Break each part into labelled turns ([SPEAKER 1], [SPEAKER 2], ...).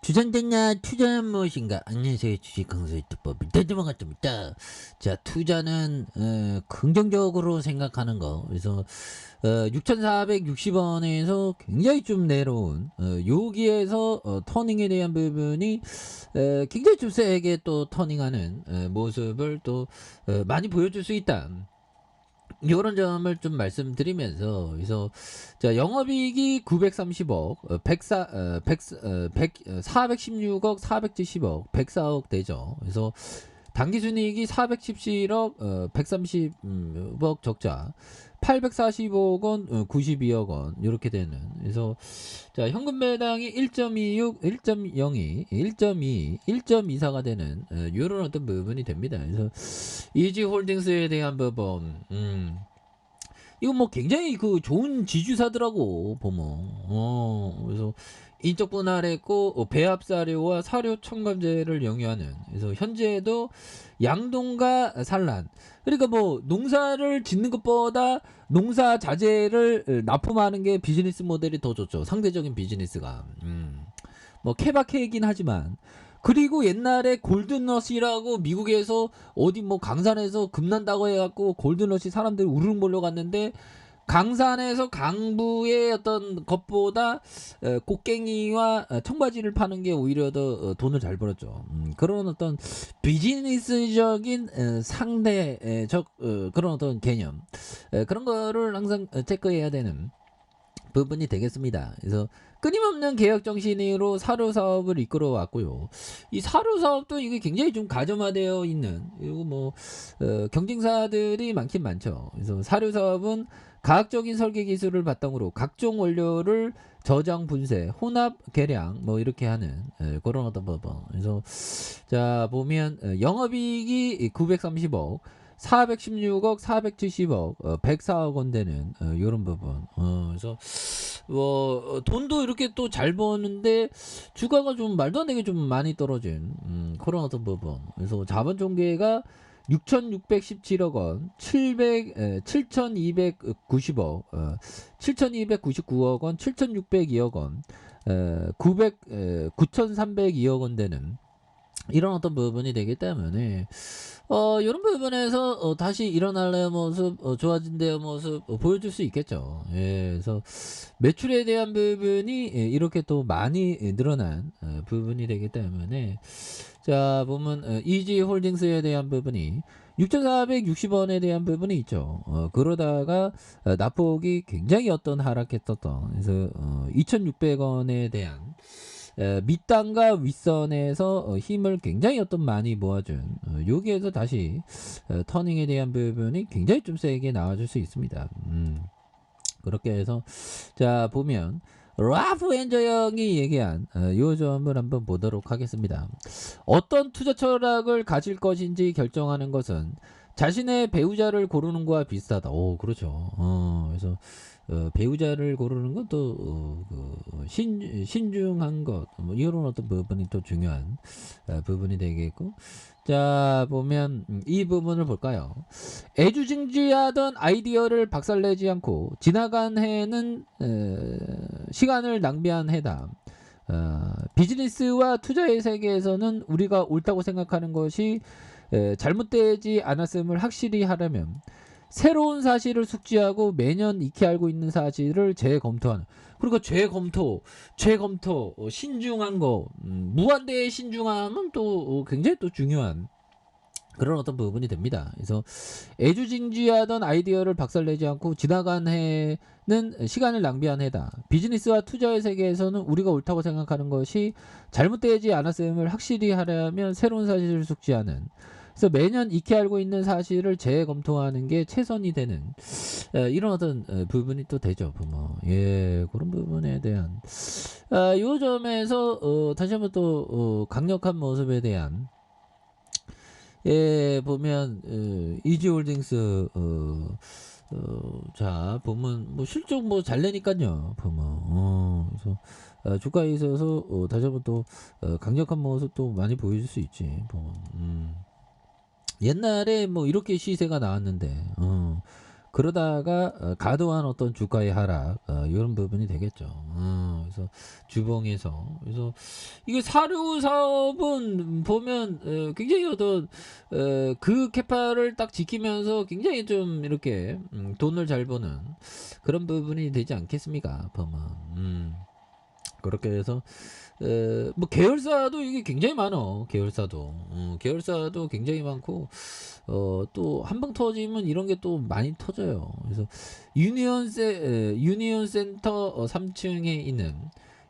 [SPEAKER 1] 주전됐냐? 투자는 무엇인가? 안녕하세요. 주식 강사 유튜버입니다. 반갑습니다. 자, 투자는 긍정적으로 생각하는 거. 그래서 6,460원에서 굉장히 좀 내려온 여기에서 터닝에 대한 부분이 굉장히 좀 세게 또 터닝하는 모습을 또 많이 보여줄 수 있다. 이런 점을 좀 말씀드리면서, 그래서 자, 영업이익이 930억, 416억, 470억, 104억 되죠. 그래서 당기순이익이 417억, 130억 적자, 845억 원, 92억 원 이렇게 되는. 그래서 자, 현금 배당이 1.26, 1.02, 1.2, 1.24가 되는 이런 어떤 부분이 됩니다. 그래서 이지홀딩스에 대한 부분, 이거 뭐 굉장히 그 좋은 지주사더라고 보면. 그래서 인적 분할했고 배합 사료와 사료 첨가제를 영위하는. 그래서 현재도 양동과 산란. 그러니까 뭐 농사를 짓는 것보다 농사 자재를 납품하는 게 비즈니스 모델이 더 좋죠. 상대적인 비즈니스가. 뭐 케바케이긴 하지만. 그리고 옛날에 골든러시라고 미국에서 어디 뭐 강산에서 금난다고 해갖고 골든러시 사람들이 우르르 몰려갔는데, 강산에서 강부의 어떤 것보다 곡괭이와 청바지를 파는 게 오히려 더 돈을 잘 벌었죠. 그런 어떤 비즈니스적인 상대적 그런 어떤 개념, 그런 거를 항상 체크해야 되는 부분이 되겠습니다. 그래서 끊임없는 개혁 정신으로 사료 사업을 이끌어 왔고요. 이 사료 사업도 이게 굉장히 좀 가점화되어 있는, 그리고 뭐 경쟁사들이 많긴 많죠. 그래서 사료 사업은 과학적인 설계 기술을 바탕으로 각종 원료를 저장, 분쇄, 혼합, 계량 뭐 이렇게 하는 그런 어떤 부분. 그래서 자, 보면 영업이익이 930억, 416억, 470억, 104억 원 되는 이런 부분. 그래서 뭐 돈도 이렇게 또 잘 버는데 주가가 좀 말도 안 되게 좀 많이 떨어진 그런 어떤 부분. 그래서 자본 총계가 6,617억 원, 7,290억, 7,299억 원, 7,602억 원, 9,302억 원 되는 이런 어떤 부분이 되기 때문에 이런 부분에서 다시 일어날래요 모습, 좋아진대요 모습 보여줄 수 있겠죠. 예, 그래서 매출에 대한 부분이 이렇게 또 많이 늘어난 부분이 되기 때문에, 자, 보면 이지홀딩스에 대한 부분이 6,460원에 대한 부분이 있죠. 그러다가 낙폭이 굉장히 어떤 하락했었던, 그래서 2,600원에 대한 밑단과 윗선에서 힘을 굉장히 어떤 많이 모아준, 여기에서 다시 터닝에 대한 부분이 굉장히 좀 세게 나와줄 수 있습니다. 그렇게 해서 자, 보면 라프 엔저 형이 얘기한 요 점을 한번 보도록 하겠습니다. 어떤 투자 철학을 가질 것인지 결정하는 것은 자신의 배우자를 고르는 거와 비슷하다. 오, 그렇죠. 그래서 배우자를 고르는 것도 신중한 것, 뭐 이런 어떤 부분이 또 중요한 부분이 되겠고, 자, 보면 이 부분을 볼까요? 애주중지하던 아이디어를 박살내지 않고 지나간 해는 시간을 낭비한 해다. 비즈니스와 투자의 세계에서는 우리가 옳다고 생각하는 것이 잘못되지 않았음을 확실히 하려면 새로운 사실을 숙지하고 매년 익히 알고 있는 사실을 재검토하는. 그러니까 재검토, 신중한 거, 무한대의 신중함은 또 굉장히 또 중요한 그런 어떤 부분이 됩니다. 그래서 애주징지하던 아이디어를 박살내지 않고 지나간 해는 시간을 낭비한 해다. 비즈니스와 투자의 세계에서는 우리가 옳다고 생각하는 것이 잘못되지 않았음을 확실히 하려면 새로운 사실을 숙지하는, 그래서 매년 익히 알고 있는 사실을 재검토하는 게 최선이 되는 이런 어떤 부분이 또 되죠. 뭐, 예, 그런 부분에 대한 요 점에서 다시 한번 또 강력한 모습에 대한, 예, 보면 이지홀딩스 자, 보면 뭐 실적 뭐 잘 내니까요. 보면 그래서 주가에 있어서 다시 한번 또 강력한 모습 또 많이 보여줄 수 있지. 보면 옛날에 뭐 이렇게 시세가 나왔는데 그러다가 과도한 어떤 주가의 하락 이런 부분이 되겠죠. 그래서 주봉에서 그래서 이게 사료 사업은 보면 굉장히 어떤 그 캐파를 딱 지키면서 굉장히 좀 이렇게 돈을 잘 버는 그런 부분이 되지 않겠습니까? 보면 그렇게 해서 뭐 계열사도 이게 굉장히 많어. 계열사도 굉장히 많고 또 한 방 터지면 이런 게 또 많이 터져요. 그래서 유니온 센터 3층에 있는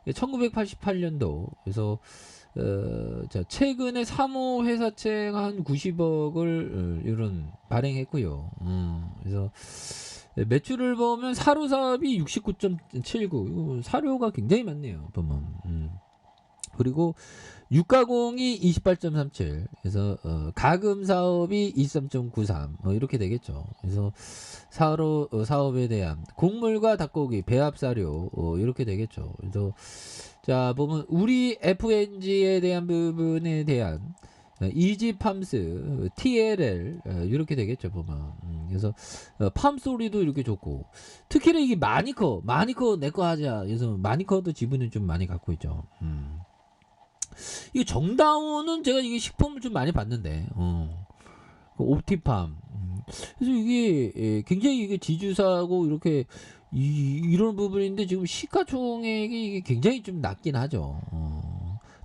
[SPEAKER 1] 1988년도 그래서 자 최근에 3호 회사채 한 90억을 이런 발행했고요. 그래서 매출을 보면 사료 사업이 69.79 사료가 굉장히 많네요. 보면 그리고 유가공이 28.37 그래서 가금 사업이 23.93 이렇게 되겠죠. 그래서 사료 사업에 대한 곡물과 닭고기 배합 사료 이렇게 되겠죠. 그래서 자 보면 우리 FNG에 대한 부분에 대한 이지팜스 TLL 이렇게 되겠죠 보면 그래서 팜소리도 이렇게 좋고 특히나 이게 마니커 내 거 하자 그래서 마니커도 지분을 좀 많이 갖고 있죠. 이게 정다운은 제가 이게 식품을 좀 많이 봤는데, 그 옵티팜. 그래서 이게 굉장히 이게 지주사고 이렇게 이런 부분인데 지금 시가총액이 이게 굉장히 좀 낮긴 하죠.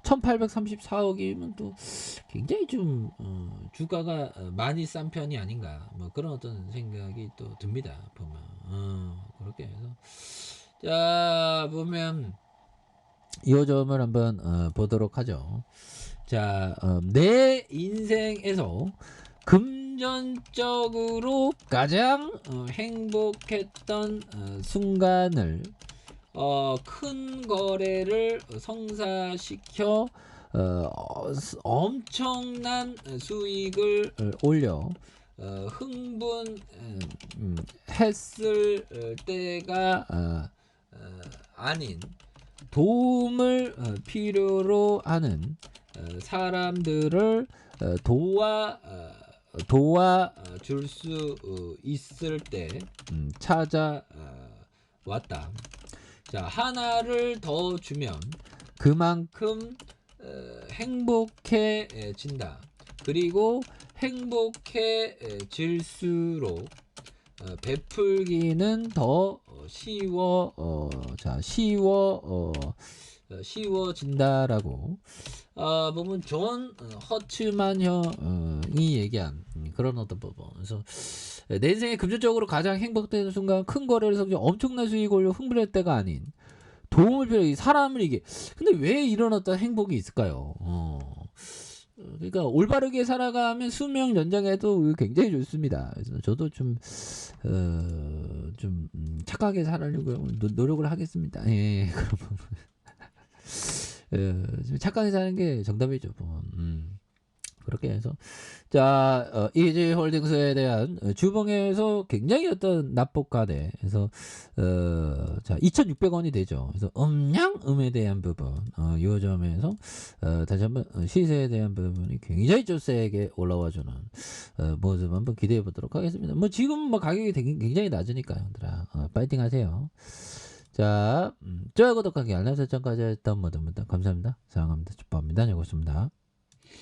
[SPEAKER 1] 1834억이면 또 굉장히 좀 주가가 많이 싼 편이 아닌가 뭐 그런 어떤 생각이 또 듭니다. 보면 그렇게 해서 자 보면 이 점을 한번 보도록 하죠. 자, 내 인생에서 금전적으로 가장 행복했던 순간을 큰 거래를 성사시켜 엄청난 수익을 올려 흥분했을 때가 아닌 도움을 필요로 하는 사람들을 도와줄 수 있을 때 찾아왔다. 자, 하나를 더 주면 그만큼 행복해진다. 그리고 행복해질수록 베풀기는 더 쉬워진다라고 보면 존 허츠만 형이 얘기한 그런 어떤 부분. 그래서 내 인생에 금전적으로 가장 행복되는 순간 큰 거래를 성공 엄청난 수익 올려 흥분할 때가 아닌 도움을 필요해 사람을 이게 근데 왜 이런 어떤 행복이 있을까요? 그러니까 올바르게 살아가면 수명 연장에도 굉장히 좋습니다. 그래서 저도 좀 착하게 살려고 노력을 하겠습니다. 예, 그러면 착하게 사는 게 정답이죠. 그렇게 해서 자 이지홀딩스에 대한 주봉에서 굉장히 어떤 납폭가대 그래서 자 2,600원이 되죠. 그래서 음에 대한 부분 요 점에서 다시 한번 시세에 대한 부분이 굉장히 좀 세게 올라와주는 모습 한번 기대해 보도록 하겠습니다. 뭐 지금 뭐 가격이 굉장히 낮으니까 형들아 파이팅 하세요. 자 좋아요 구독하기 알람 설정까지 했던 모든 분들 감사합니다. 사랑합니다. 축복합니다. 여고습니다